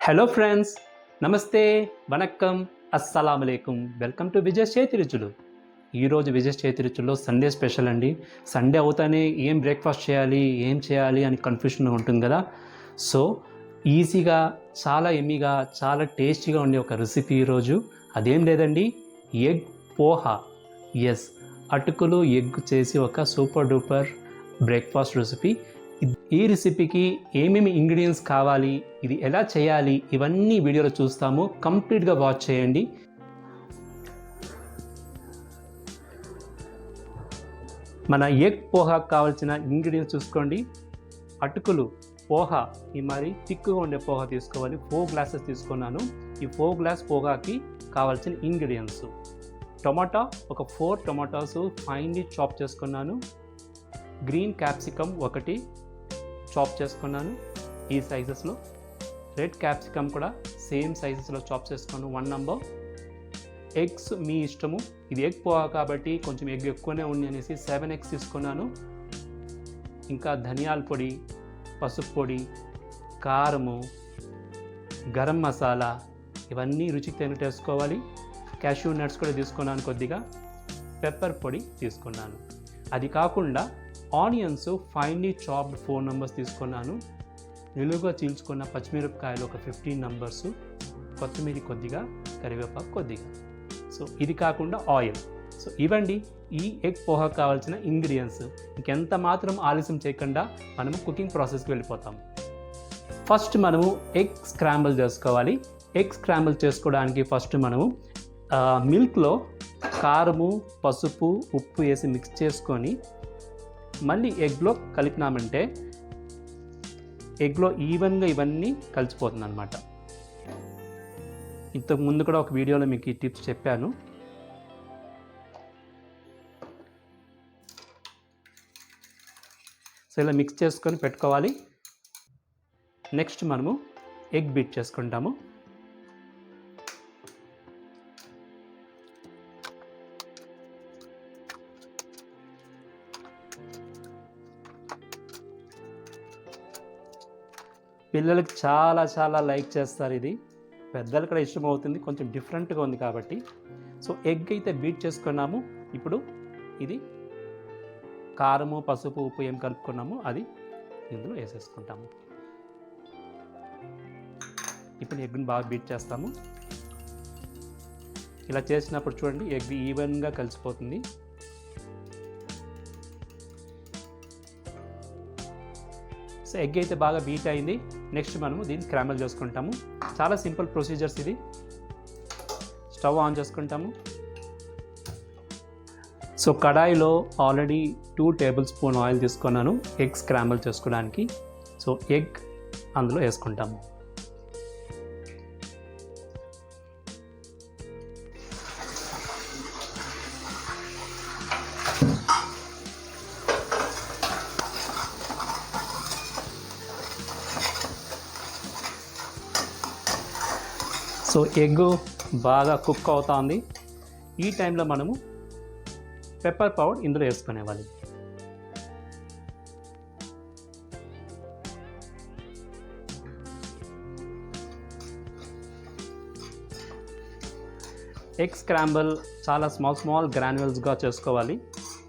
Hello friends, నమస్తే, వనక్కం, అస్సలాము అలైకుం. Welcome to Vijay Chethiruchulu. ఈరోజు విజయ్ చేతిరుచుల్లో సండే స్పెషల్ అండి. సండే అవుతానే ఏం బ్రేక్ఫాస్ట్ చేయాలి అని కన్ఫ్యూషన్గా ఉంటుంది కదా. సో ఈజీగా, చాలా ఎమ్మీగా, చాలా టేస్టీగా ఉండే ఒక రెసిపీ ఈరోజు. అదేం లేదండి, ఎగ్ పోహా. ఎస్, అటుకులు ఎగ్ చేసి ఒక సూపర్ డూపర్ బ్రేక్ఫాస్ట్ రెసిపీ. ఈ రెసిపీకి ఏమేమి ఇంగ్రీడియంట్స్ కావాలి, ఇది ఎలా చేయాలి, ఇవన్నీ వీడియోలో చూస్తాము. కంప్లీట్గా వాచ్ చేయండి. మన ఎగ్ పోహాకు కావాల్సిన ఇంగ్రీడియంట్స్ చూసుకోండి. అటుకులు పోహా, ఈ మరి థిక్గా ఉండే పోహా తీసుకోవాలి. 4 గ్లాసెస్ తీసుకున్నాను. ఈ 4 గ్లాస్ పోహాకి కావాల్సిన ఇంగ్రీడియంట్స్: టొమాటో, ఒక 4 టొమాటోస్ ఫైన్లీ చాప్ చేసుకున్నాను. గ్రీన్ క్యాప్సికమ్ ఒకటి చాప్ చేసుకున్నాను ఈ సైజెస్లో. రెడ్ క్యాప్సికమ్ కూడా సేమ్ సైజెస్లో చాప్ చేసుకున్నాను 1 నంబర్. ఎగ్స్ మీ ఇష్టము, ఇది ఎగ్ పోహా కాబట్టి కొంచెం ఎగ్ ఎక్కువనే ఉంది అనేసి 7 ఎగ్స్ తీసుకున్నాను. ఇంకా ధనియాల పొడి, పసుపు పొడి, కారము, గరం మసాలా, ఇవన్నీ రుచికి తగినట్టు వేసుకోవాలి. క్యాష్యూ నట్స్ కూడా తీసుకున్నాను, కొద్దిగా పెప్పర్ పొడి తీసుకున్నాను. అది కాకుండా ఆనియన్స్ ఫైన్లీ చాప్డ్ 4 నంబర్స్ తీసుకున్నాను. నిలువుగా చీల్చుకున్న పచ్చిమిరపకాయలు ఒక 15 నంబర్స్, కొత్తిమీర కొద్దిగా, కరివేపాకు కొద్దిగా. సో ఇది కాకుండా ఆయిల్. సో ఇవండి ఈ ఎగ్ పోహా కావాల్సిన ఇంగ్రీడియంట్స్. ఇంకెంత మాత్రం ఆలస్యం చేయకుండా మనము కుకింగ్ ప్రాసెస్కి వెళ్ళిపోతాం. ఫస్ట్ మనము ఎగ్ స్క్రాంబుల్ చేసుకోవాలి. ఎగ్ స్క్రాంబుల్ చేసుకోవడానికి ఫస్ట్ మనము మిల్క్లో కారము, పసుపు, ఉప్పు వేసి మిక్స్ చేసుకొని మళ్ళీ ఎగ్లో కలిపినామంటే ఎగ్లో ఈవెన్గా ఇవన్నీ కలిసిపోతుంది అనమాట. ఇంతకు ముందు కూడా ఒక వీడియోలో మీకు ఈ టిప్స్ చెప్పాను. సో ఇలా మిక్స్ చేసుకొని పెట్టుకోవాలి. నెక్స్ట్ మనము ఎగ్ బీట్ చేసుకుంటాము. పిల్లలకి చాలా చాలా లైక్ చేస్తారు ఇది. పెద్దలకు కూడా ఇష్టం అవుతుంది, కొంచెం డిఫరెంట్గా ఉంది కాబట్టి. సో ఎగ్ అయితే బీట్ చేసుకున్నాము. ఇప్పుడు ఇది కారము, పసుపు, ఉప్పు ఏం కలుపుకున్నాము అది ఇందులో వేసేసుకుంటాము. ఇప్పుడు ఎగ్ని బాగా బీట్ చేస్తాము. ఇలా చేసినప్పుడు చూడండి, ఎగ్ ఈవెన్గా కలిసిపోతుంది. సో ఎగ్ అయితే బాగా బీట్ అయింది. నెక్స్ట్ మనము దీన్ని స్క్రాంబుల్ చేసుకుంటాము. చాలా సింపుల్ ప్రొసీజర్స్ ఇది. స్టవ్ ఆన్ చేసుకుంటాము. సో కడాయిలో ఆల్రెడీ 2 టేబుల్ స్పూన్ ఆయిల్ తీసుకున్నాను ఎగ్ స్క్రాంబుల్ చేసుకోవడానికి. సో ఎగ్ అందులో వేసుకుంటాము. సో ఎగ్ బాగా కుక్ అవుతుంది. ఈ టైంలో మనము పెప్పర్ పౌడర్ ఇందులో వేసుకునేవాలి. ఎగ్ స్క్రాంబుల్ చాలా స్మాల్ గ్రాన్యుల్స్గా చేసుకోవాలి,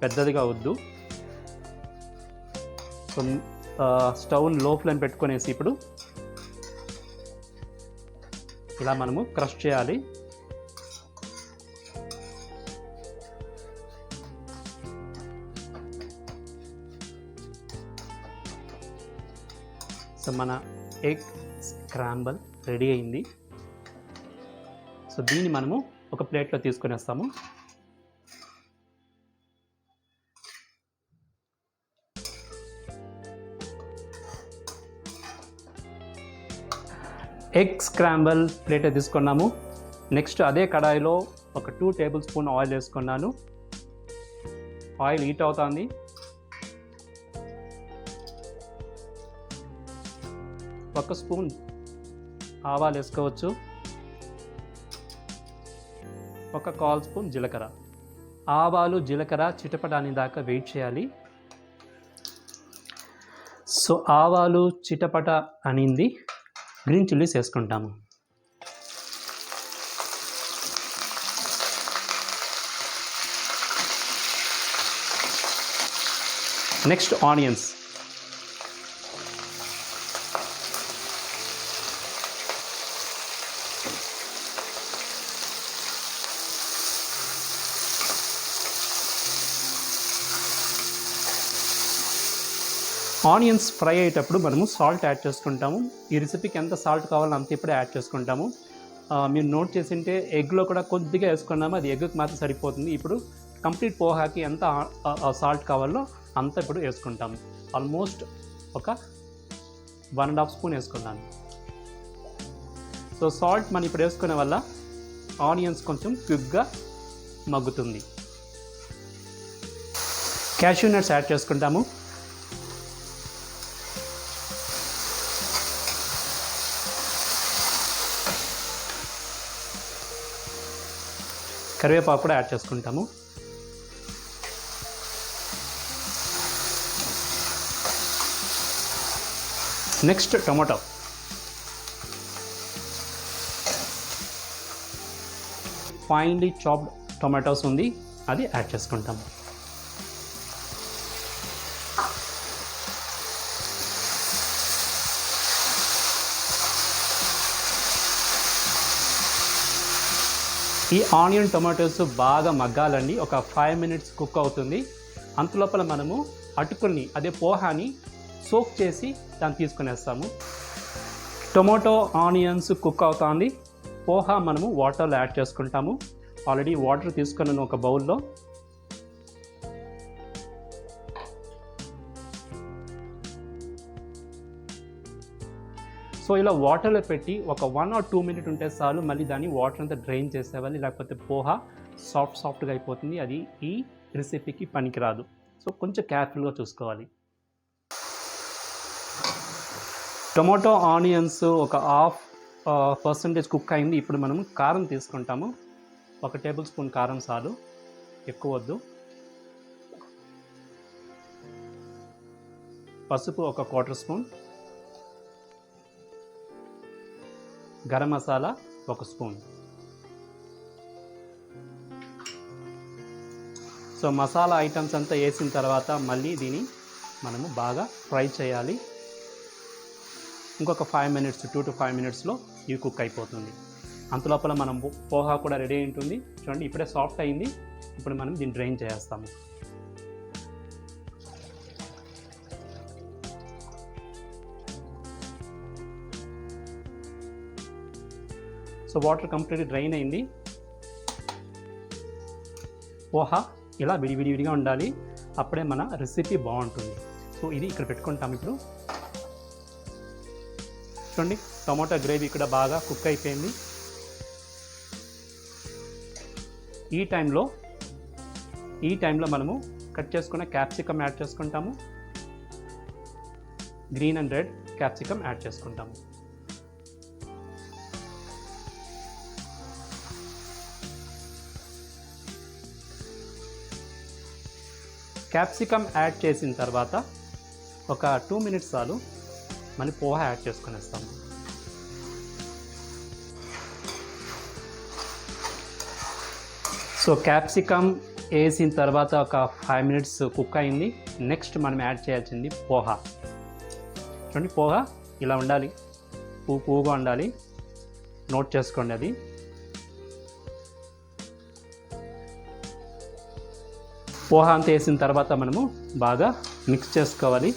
పెద్దదిగా వద్దు. సో స్టవ్ని లో ఫ్లేమ్ పెట్టుకునేసి ఇప్పుడు ఇలా మనము క్రష్ చేయాలి. సో మన ఎగ్ స్క్రాంబుల్ రెడీ అయింది. సో దీన్ని మనము ఒక ప్లేట్లో తీసుకునేస్తాము. ఎగ్ స్క్రాంబుల్ ప్లేట్ తీసుకున్నాము. నెక్స్ట్ అదే కడాయిలో ఒక 2 టేబుల్ స్పూన్ ఆయిల్ వేసుకున్నాను. ఆయిల్ హీట్ అవుతుంది. ఒక స్పూన్ ఆవాలు వేసుకోవచ్చు. ఒక 1/4 స్పూన్ జీలకర్ర. ఆవాలు, జీలకర్ర చిటపటాని దాకా వెయిట్ చేయాలి. సో ఆవాలు చిటపట అనింది. గ్రీన్ చిల్లీస్ వేసుకుంటాము. Next onions. ఆనియన్స్ ఫ్రై అయ్యేటప్పుడు మనము సాల్ట్ యాడ్ చేసుకుంటాము. ఈ రెసిపీకి ఎంత సాల్ట్ కావాలో అంత ఇప్పుడే యాడ్ చేసుకుంటాము. మీరు నోట్ చేసింటే ఎగ్లో కూడా కొద్దిగా వేసుకున్నాము, అది ఎగ్కి మాత్రం సరిపోతుంది. ఇప్పుడు కంప్లీట్ పోహాకి ఎంత సాల్ట్ కావాలో అంత ఇప్పుడు వేసుకుంటాము. ఆల్మోస్ట్ ఒక 1.5 స్పూన్ వేసుకున్నాను. సో సాల్ట్ మనం ఇప్పుడు వేసుకునే వల్ల ఆనియన్స్ కొంచెం క్విక్గా మగ్గుతుంది. క్యాష్యూ నట్స్ యాడ్ చేసుకుంటాము. కరివేపాకు కూడా యాడ్ చేసుకుంటాము. Next tomato. Finely chopped tomatoes ఉంది, అది యాడ్ చేసుకుంటాము. ఈ ఆనియన్ టొమాటోస్ బాగా మగ్గాలండి. ఒక 5 మినిట్స్ కుక్ అవుతుంది. అంతలోపల మనము అటుకుల్ని, అదే పోహాని సోక్ చేసి దాన్ని తీసుకునేస్తాము. టొమాటో ఆనియన్స్ కుక్ అవుతుంది. పోహా మనము వాటర్లో యాడ్ చేసుకుంటాము. ఆల్రెడీ వాటర్ తీసుకున్నాను ఒక బౌల్లో. సో ఇలా వాటర్లో పెట్టి ఒక 1 or 2 మినిట్ ఉంటే చాలు. మళ్ళీ దాన్ని వాటర్ అంతా డ్రైన్ చేసేవాలి, లేకపోతే పోహా సాఫ్ట్గా అయిపోతుంది. అది ఈ రెసిపీకి పనికిరాదు. సో కొంచెం కేర్ఫుల్గా చూసుకోవాలి. టొమాటో ఆనియన్స్ ఒక 1/2% కుక్ అయింది. ఇప్పుడు మనం కారం తీసుకుంటాము. 1 టేబుల్ స్పూన్ కారం చాలు, ఎక్కువ వద్దు. పసుపు 1/4 spoon. Garam masala 1 spoon. So masala items అంతా వేసిన తర్వాత మళ్ళీ దీన్ని మనము బాగా ఫ్రై చేయాలి. ఇంకొక 5 మినిట్స్, 2 to 5 మినిట్స్లో ఇవి కుక్ అయిపోతుంది. అంతలోపల మనం పోహా కూడా రెడీ అయి ఉంటుంది. చూడండి, ఇప్పుడే సాఫ్ట్ అయింది. ఇప్పుడు మనం దీన్ని డ్రైన్ చేస్తాము. సో వాటర్ కంప్లీట్లీ డ్రైన్ అయింది. పోహా ఇలా విడివిడిగా ఉండాలి, అప్పుడే మన రెసిపీ బాగుంటుంది. సో ఇది ఇక్కడ పెట్టుకుంటాం. ఇప్పుడు చూడండి, టమాటా గ్రేవీ ఇక్కడ బాగా కుక్ అయిపోయింది. ఈ టైంలో మనము కట్ చేసుకున్న క్యాప్సికమ్ యాడ్ చేసుకుంటాము. Green and red capsicum add చేసుకుంటాము. క్యాప్సికమ్ యాడ్ చేసిన తర్వాత ఒక 2 మినిట్స్ చాలు. మళ్ళీ పోహా యాడ్ చేసుకునేస్తాము. సో క్యాప్సికమ్ వేసిన తర్వాత ఒక 5 మినిట్స్ కుక్ అయింది. నెక్స్ట్ మనం యాడ్ చేయాల్సింది పోహా. చూడండి, పోహా ఇలా ఉండాలి, పువ్వుగా ఉండాలి. నోట్ చేసుకోండి అది. పోహా అంతా వేసిన తర్వాత మనము బాగా మిక్స్ చేసుకోవాలి.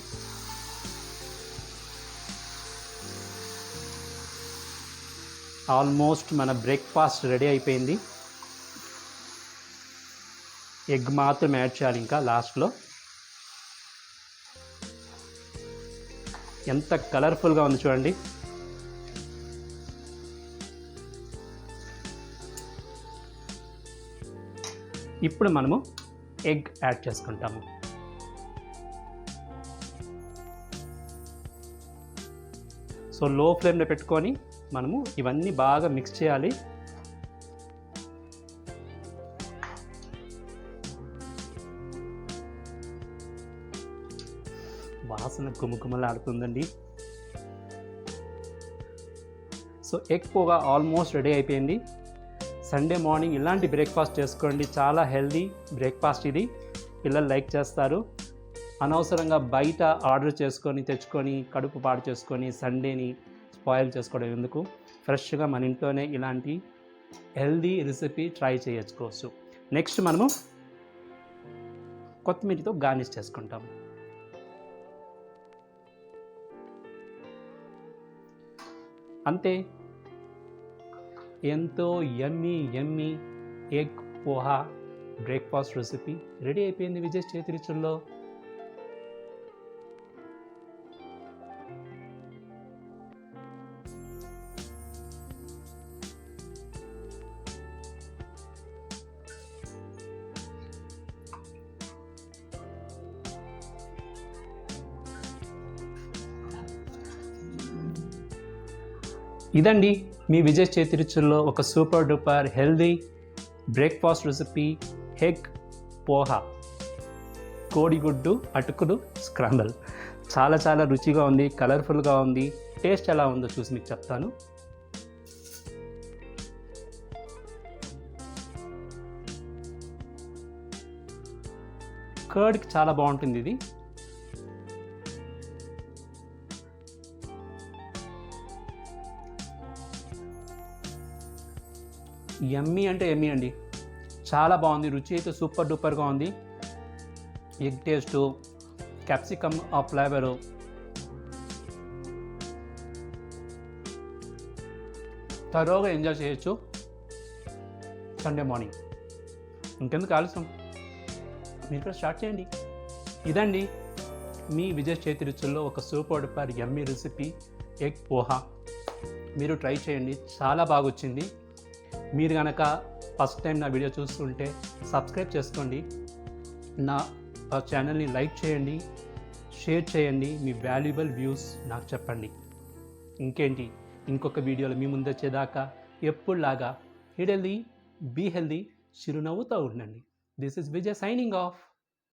ఆల్మోస్ట్ మన బ్రేక్ఫాస్ట్ రెడీ అయిపోయింది. ఎగ్ మాత్రం యాడ్ చేయాలి ఇంకా లాస్ట్లో. ఎంత కలర్ఫుల్గా ఉంది చూడండి. ఇప్పుడు మనము ఎగ్ యాడ్ చేసుకుంటాము. సో లో ఫ్లేమ్లో పెట్టుకొని మనము ఇవన్నీ బాగా మిక్స్ చేయాలి. వాసన గుమగుమలాడుతుందండి. So egg poha almost ready అయిపోయింది. సండే మార్నింగ్ ఇలాంటి బ్రేక్ఫాస్ట్ చేసుకోండి, చాలా హెల్దీ బ్రేక్ఫాస్ట్ ఇది. పిల్లలు లైక్ చేస్తారు. అనవసరంగా బయట ఆర్డర్ చేసుకొని తెచ్చుకొని కడుపు పాడు చేసుకొని సండేని స్పాయిల్ చేసుకోవడం ఎందుకు, ఫ్రెష్గా మన ఇంట్లోనే ఇలాంటి హెల్దీ రెసిపీ ట్రై చేయొచ్చుకోవచ్చు. నెక్స్ట్ మనము కొత్తిమీరతో గార్నిష్ చేసుకుంటాం. అంతే, ఎంతో yummy egg poha breakfast recipe ready అయిపోయింది విజయ్ చేతి రుచుల్లో. ఇదండి మీ విజయ్ చేతి రుచుల్లో ఒక super duper healthy breakfast recipe egg poha, కోడిగుడ్డు అటుకులు స్క్రాంబల్. చాలా చాలా రుచిగా ఉంది, కలర్ఫుల్గా ఉంది. టేస్ట్ ఎలా ఉందో చూసి మీకు చెప్తాను. కర్డ్కి చాలా బాగుంటుంది ఇది. యమ్మీ అంటే యమ్మీ అండి, చాలా బాగుంది. రుచి అయితే సూపర్ డూపర్గా ఉంది. ఎగ్ టేస్టు, క్యాప్సికమ్ ఆ ఫ్లేవరు, తరోగా ఎంజాయ్ చేయొచ్చు సండే మార్నింగ్. ఇంకెందుకు ఆలస్యం, మీరు కూడా స్టార్ట్ చేయండి. ఇదండి మీ విజయ్ చేతి రుచుల్లో ఒక సూపర్ డూపర్ యమ్మీ రెసిపీ ఎగ్ పోహా. మీరు ట్రై చేయండి, చాలా బాగా వచ్చింది. మీరు కనుక ఫస్ట్ టైం నా వీడియో చూస్తుంటే సబ్స్క్రైబ్ చేసుకోండి, నా ఛానల్ని లైక్ చేయండి, షేర్ చేయండి, మీ వాల్యుబుల్ వ్యూస్ నాకు చెప్పండి. ఇంకేంటి, ఇంకొక వీడియోలో మీ ముందు వచ్చేదాకా ఎప్పుడులాగా హిట్ హెల్దీ, బీ హెల్దీ, చిరునవ్వుతో ఉండండి. This is Vijay signing off.